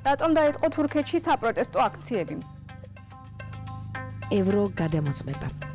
რატომ დაიწყო თურქეთში საპროტესტო აქციები? ევრო გადამოწმება.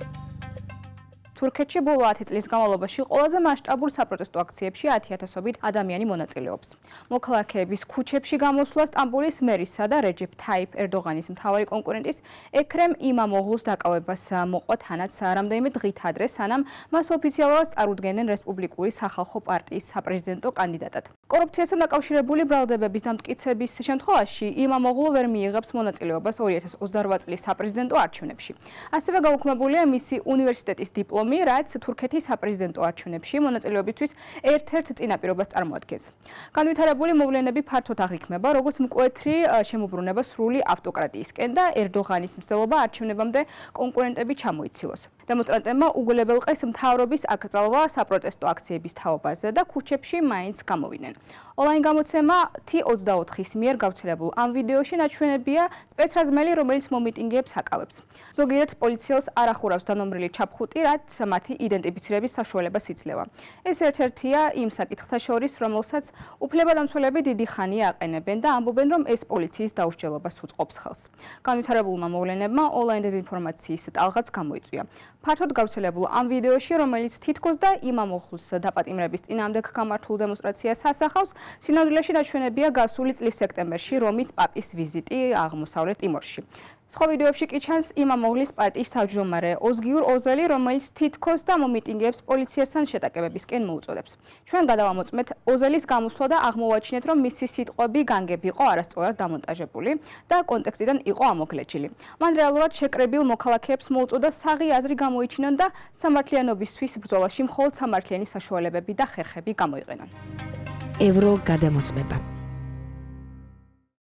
თურქეთში ბოლო 10 წლის განმავლობაში ყველაზე მასშტაბურ საპროტესტო აქციებში 10,000-ობით ადამიანი მონაწილეობს. მოქალაქეების ქუჩებში გამოსვლა სტამბოლის მერისა და რეჯეფ თაიფ ერდოღანის მთავარი კონკურენტის ექრემ იმამოღლუს დაკავებას მოყვა თანაც რამდენიმე დღით ადრე, სანამ მას ოფიციალურად წარუდგენენ რესპუბლიკური სახალხო პარტიის საპრეზიდენტო კანდიდატად. კორუფციასთან დაკავშირებული ბრალდებების დამტკიცების შემთხვევაში იმამოღლუ ვერ მიიღებს მონაწილეობას 2028 წლის საპრეზიდენტო არჩევნებში. ასევე გაუქმებულია მისი უნივერსიტეტის დიპლომი, რაც თურქეთის საპრეზიდენტო არჩევნებში მონაწილეობისთვის ერთ-ერთ წინაპირობას წარმოადგენს. განვითარებული მოვლენები ფართოდ აღიქმება, როგორც მკვეთრი შემოbrunება სრული ავტოკრატიისკენ და ერდოღანის მცდელობა არჩევნებამდე კონკურენტები ჩამოიცილოს. დემონსტრანტებმა უგულებელყეს მთავრობის აკრძალვა საპროტესტო აქციების თაობაზე და ქუჩებში მაინც გამოვიდნენ. ონლაინ გამოცემა T24-ის მიერ გავრცელებულ ამ ვიდეოში ნაჩვენებია სპეცრაზმელი, რომელიც მომიტინგეებს აკავებს. ზოგიერთ პოლიციელს არ ახურავს დანომრილი ჩაფხუტი, რაც მათი იდენტიფიცირების საშუალებას იძლევა. ეს ერთ-ერთია იმ საკითხთა შორის, რომელსაც უფლებადამცველები დიდი ხანია აყენებენ და ამბობენ, რომ ეს პოლიციის დაუსჯელობას უწყობს ხელს. განვითარებულმა მოვლენებმა ონლაინ დეზინფორმაციის ტალღაც გამოიწვია. ფართოდ გავრცელებულ ამ ვიდეოში, რომელიც თითქოს და იმამოღლუს დაპატიმრების წინააღმდეგ გამართულ დემონსტრაციას ასახავს, სინამდვილეში ნაჩვენებია გასული წლის სექტემბერში რომის პაპის ვიზიტი აღმოსავლეთ ტიმორში. სხვა ვიდეოებში კი ჩანს იმამოღლის პარტიის თავმჯდომარე ოზგიურ ოზელი, რომელიც თითქოს და მომიტინგეებს პოლიციასთან შეტაკებებისკენ მოუწოდებს. ჩვენ გადავამოწმეთ ოზელის გამოსვლა და აღმოვაჩინეთ, რომ მისი სიტყვები განგები იყო არასწორად დამონტაჟებული და კონტექსტიდან იყო ამოგლეჯილი. მან რეალურად შეკრებილ მოქალაქეებს მოუწოდა საღი აზრი გამოიჩინონ და სამართლიანობისთვის ბრძოლაში მხოლოდ სამართლიანი საშუალებები და ხერხები გამოიყენონ. ევრო გადამოწმება.